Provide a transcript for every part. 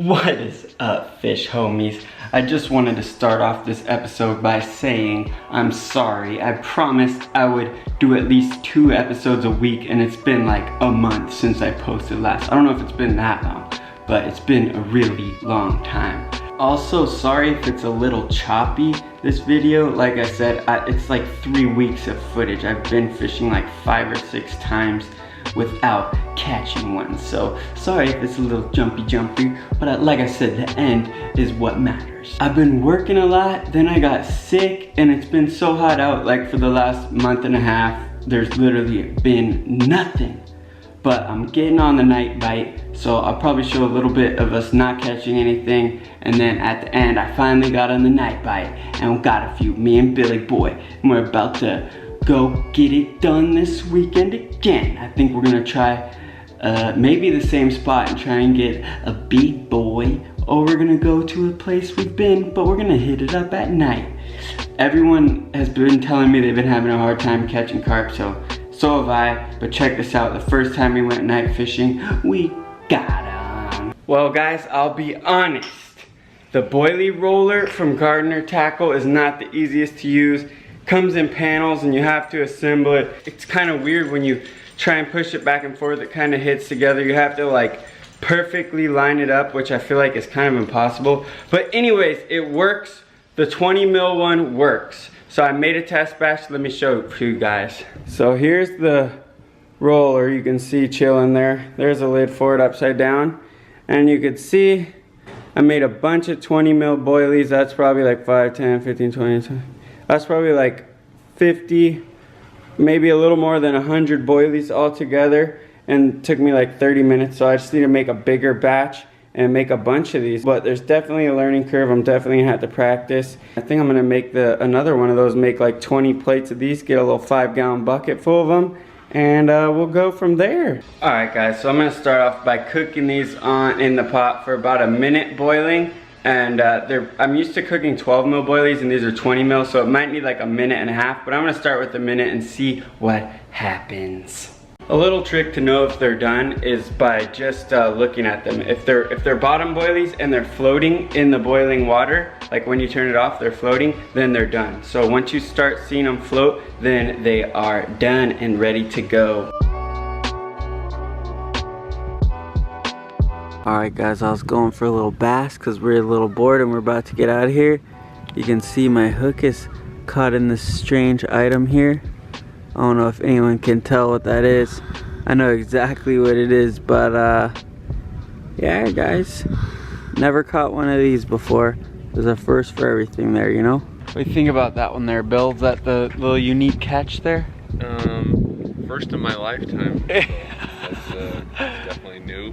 What is up, fish homies? I just wanted to start off this episode by saying I'm sorry. I promised I would do at least 2 episodes a week, and it's been like a month since I posted last. I don't know if it's been that long, but it's been a really long time. Also, sorry if it's a little choppy, this video. Like I said, it's like 3 weeks of footage. I've been fishing like 5 or 6 times without catching one. So sorry if it's a little jumpy, but like I said, the end is what matters. I've been working a lot, then I got sick, and it's been so hot out. Like for the last month and a half, there's literally been nothing. But I'm getting on the night bite, so I'll probably show a little bit of us not catching anything, and then at the end I finally got on the night bite and got a few, me and Billy Boy, and we're about to go get it done this weekend again. I think we're gonna try maybe the same spot and try and get a big boy, or we're gonna go to a place we've been, but we're gonna hit it up at night. Everyone has been telling me they've been having a hard time catching carp, so have I, but check this out. The first time we went night fishing, we got 'em. Well guys, I'll be honest. The Wellllll roller from Gardner Tackle is not the easiest to use. Comes in panels and you have to assemble it. It's kind of weird when you try and push it back and forth, it kind of hits together. You have to like perfectly line it up, which I feel like is kind of impossible. But anyways, it works. The 20 mil one works. So I made a test batch, let me show it to you guys. So here's the roller, you can see chilling there. There's a lid for it upside down. And you can see I made a bunch of 20 mil boilies. That's probably like 5, 10, 15, 20. That's probably like 50, maybe a little more than 100 boilies all together. And it took me like 30 minutes, so I just need to make a bigger batch and make a bunch of these. But there's definitely a learning curve. I'm definitely gonna have to practice. I think I'm gonna make another one of those, make like 20 plates of these, get a little 5-gallon bucket full of them, and we'll go from there. All right guys, so I'm gonna start off by cooking these in the pot for about a minute boiling. And I'm used to cooking 12 mil boilies, and these are 20 mil, so it might need like a minute and a half, but I'm gonna start with a minute and see what happens. A little trick to know if they're done is by just looking at them. If they're bottom boilies and they're floating in the boiling water, like when you turn it off, they're floating, then they're done. So once you start seeing them float, then they are done and ready to go. Alright guys, I was going for a little bass because we're a little bored and we're about to get out of here. You can see my hook is caught in this strange item here. I don't know if anyone can tell what that is. I know exactly what it is, but yeah guys, never caught one of these before. There's a first for everything there, you know? What do you think about that one there, Bill? Is that the little unique catch there? First in my lifetime. That's definitely new.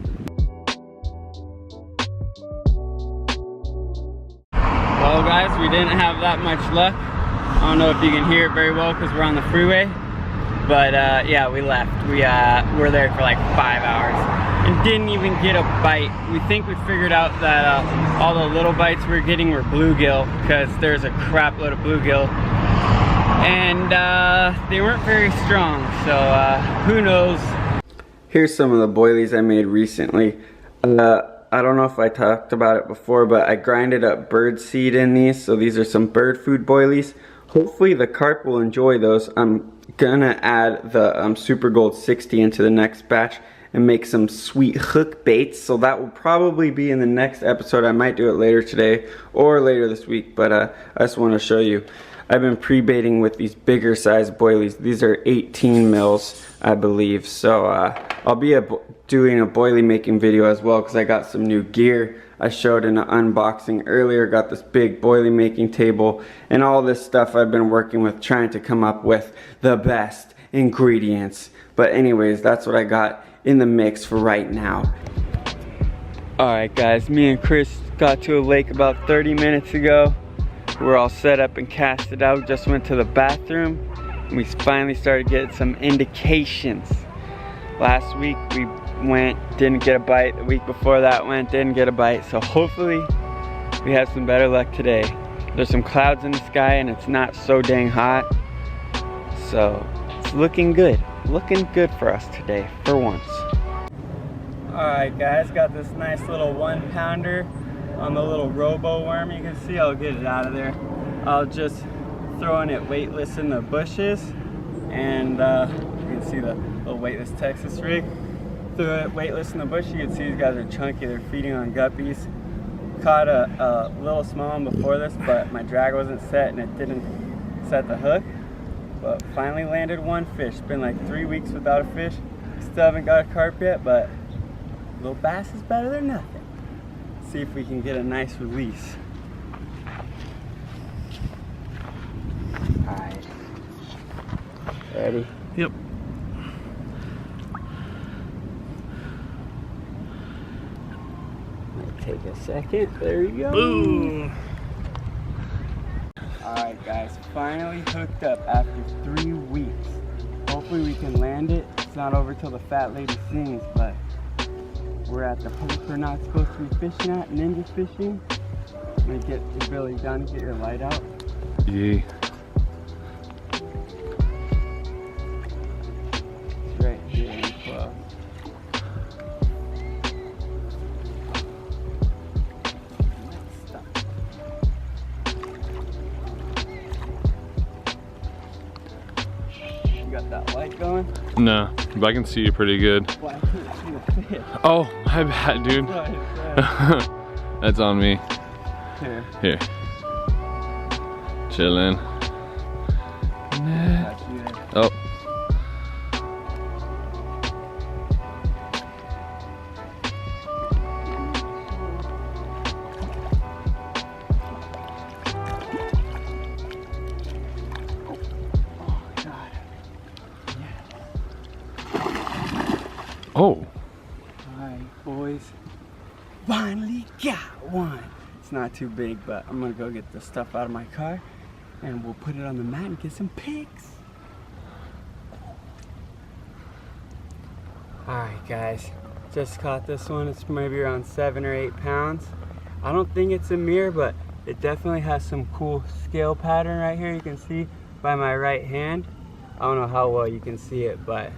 Well guys, we didn't have that much luck. I don't know if you can hear it very well because we're on the freeway. But yeah, we left. We were there for like 5 hours and didn't even get a bite. We think we figured out that all the little bites we were getting were bluegill, because there's a crap load of bluegill. And they weren't very strong, so who knows. Here's some of the boilies I made recently. I don't know if I talked about it before, but I grinded up bird seed in these, so these are some bird food boilies. Hopefully the carp will enjoy those. I'm gonna add the Super Gold 60 into the next batch and make some sweet hook baits, so that will probably be in the next episode. I might do it later today or later this week, but I just want to show you. I've been pre-baiting with these bigger size boilies. These are 18 mils, I believe. So I'll be doing a boilie making video as well, because I got some new gear. I showed in an unboxing earlier, got this big boilie making table and all this stuff I've been working with, trying to come up with the best ingredients. But anyways, that's what I got in the mix for right now. Alright guys, me and Chris got to a lake about 30 minutes ago. We're all set up and casted out. Just went to the bathroom and we finally started getting some indications. Last week we went, didn't get a bite. The week before that went, didn't get a bite. So hopefully we have some better luck today. There's some clouds in the sky and it's not so dang hot. So it's looking good. Looking good for us today, for once. Alright guys, got this nice little 1 pounder on the little robo worm. You can see I'll get it out of there. I'll just throw it weightless in the bushes, and you can see the little weightless Texas rig. Threw it weightless in the bush. You can see these guys are chunky, they're feeding on guppies. Caught a little small one before this, but my drag wasn't set and it didn't set the hook. But finally landed one fish. It's been like 3 weeks without a fish. Still haven't got a carp yet, but a little bass is better than nothing. See if we can get a nice release. Alright. Ready? Yep. Might take a second. There you go. Boom. Alright guys, finally hooked up after 3 weeks. Hopefully we can land it. It's not over till the fat lady sings, but we're at the place we're not supposed to be fishing at, ninja fishing. I'm gonna get your Billy down, get your light out. Yeah. It's right here in close. You got that light going? No, but I can see you pretty good. Well, I can't see the fish. Oh, my bad, dude. That's on me. Here. Here. Chillin'. Nah. Got you there. Oh. Oh. Alright, boys. Finally got one. It's not too big, but I'm gonna go get the stuff out of my car and we'll put it on the mat and get some pics. Alright guys, just caught this one. It's maybe around 7 or 8 pounds. I don't think it's a mirror, but it definitely has some cool scale pattern right here. You can see by my right hand. I don't know how well you can see it, but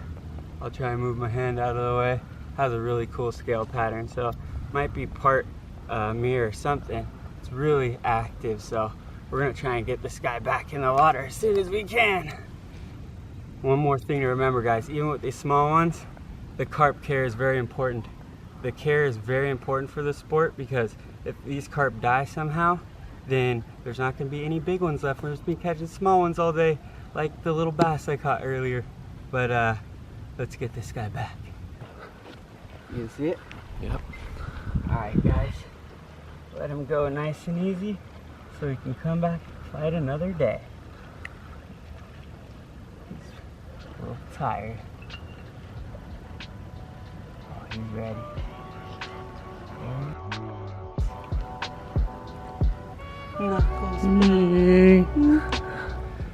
I'll try and move my hand out of the way. Has a really cool scale pattern, so might be part mirror or something. It's really active, so we're gonna try and get this guy back in the water as soon as we can. One more thing to remember, guys, even with these small ones, the carp care is very important. The care is very important for the sport, because if these carp die somehow, then there's not gonna be any big ones left. We're just gonna be catching small ones all day, like the little bass I caught earlier. But let's get this guy back. You see it? Yep. Alright guys, let him go nice and easy so we can come back and fight another day. He's a little tired. Oh, he's ready. Knuckles.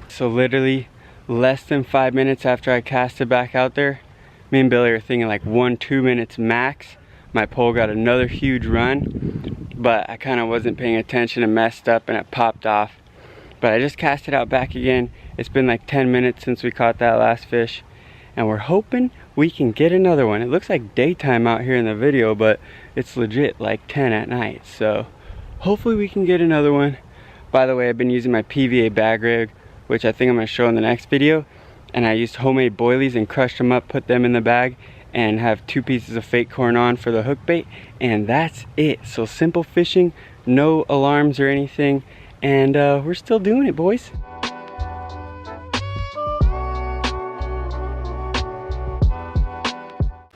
So literally less than 5 minutes after I cast it back out there, me and Billy are thinking like 1-2 minutes max. My pole got another huge run, but I kind of wasn't paying attention and messed up and it popped off. But I just cast it out back again. It's been like 10 minutes since we caught that last fish, and we're hoping we can get another one. It looks like daytime out here in the video, but it's legit like 10 at night. So hopefully we can get another one. By the way, I've been using my PVA bag rig, which I think I'm gonna show in the next video. And I used homemade boilies and crushed them up, put them in the bag, and have 2 pieces of fake corn on for the hook bait, and that's it. So simple fishing, no alarms or anything, and we're still doing it, boys.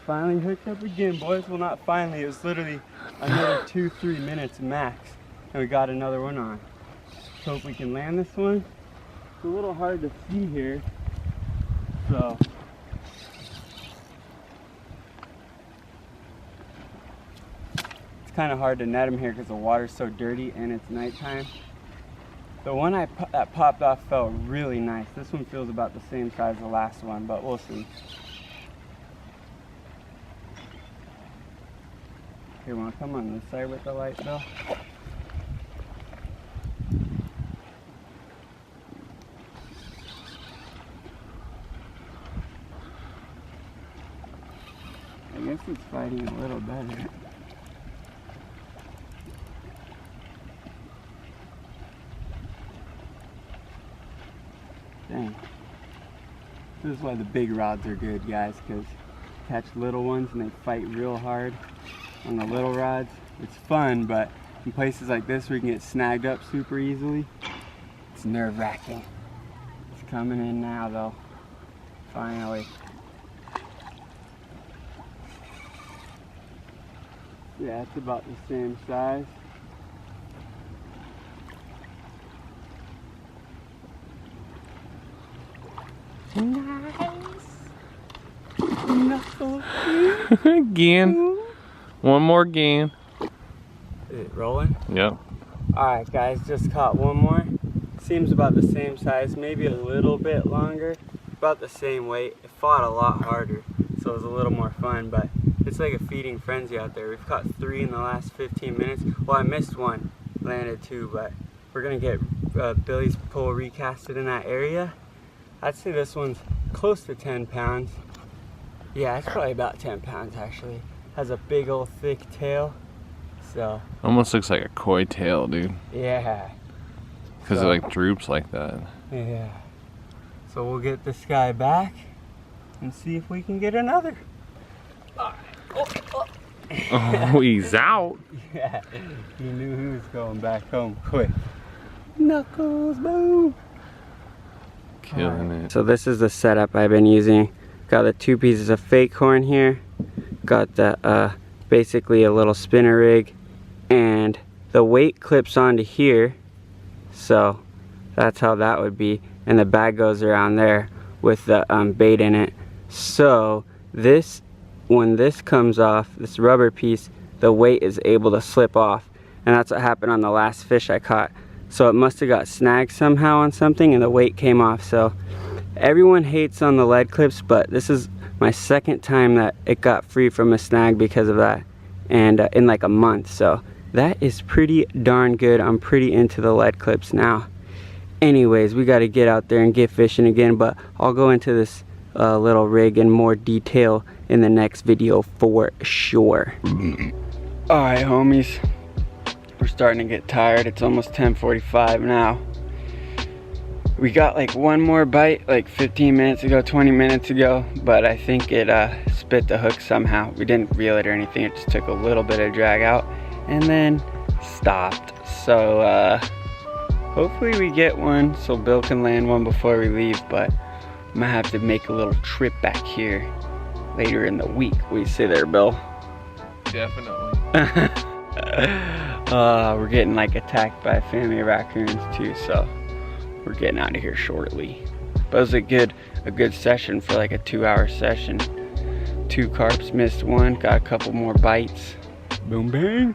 Finally hooked up again, boys. Well, not finally, it was literally another 2-3 minutes max, and we got another one on. Hope we can land this one. It's a little hard to see here, so it's kind of hard to net them here because the water's so dirty and it's nighttime. The one that popped off felt really nice. This one feels about the same size as the last one, but we'll see. Here, wanna come on this side with the light, Bill? I guess one's fighting a little better. Dang. This is why the big rods are good, guys, because catch little ones and they fight real hard on the little rods. It's fun, but in places like this where you can get snagged up super easily, it's nerve-wracking. It's coming in now though, finally. Yeah, it's about the same size. Nice. Knuckle. Again. One more again. Is it rolling? Yep. Alright guys, just caught one more. Seems about the same size, maybe a little bit longer. About the same weight. It fought a lot harder, so it was a little more fun, but it's like a feeding frenzy out there. We've caught 3 in the last 15 minutes. Well, I missed one, landed 2, but we're gonna get Billy's pole recasted in that area. I'd say this one's close to 10 pounds. Yeah, it's probably about 10 pounds actually. Has a big old thick tail, so. Almost looks like a koi tail, dude. Yeah. Because it like droops like that. Yeah. So we'll get this guy back and see if we can get another. Alright. Oh, he's out. Yeah, he knew he was going back home quick. Knuckles, boom. Killing it. So this is the setup I've been using. Got the 2 pieces of fake horn here. Got the basically a little spinner rig, and the weight clips onto here. So that's how that would be, and the bag goes around there with the bait in it. So this, when this comes off, this rubber piece, the weight is able to slip off, and that's what happened on the last fish I caught. So it must have got snagged somehow on something and the weight came off. So everyone hates on the lead clips, but this is my second time that it got free from a snag because of that, and in like a month. So that is pretty darn good. I'm pretty into the lead clips now. Anyways, we got to get out there and get fishing again, but I'll go into this little rig in more detail in the next video for sure. Alright homies, we're starting to get tired. It's almost 10:45 now. We got like one more bite like 15 minutes ago, 20 minutes ago, but I think it spit the hook somehow. We didn't reel it or anything, it just took a little bit of drag out and then stopped. So hopefully we get one so Bill can land one before we leave, but I'm gonna have to make a little trip back here later in the week. What do you say there, Bill? Definitely. We're getting like attacked by a family of raccoons too, so we're getting out of here shortly. But it was a good session for like a 2-hour session. 2 carps, missed one, got a couple more bites. Boom bang.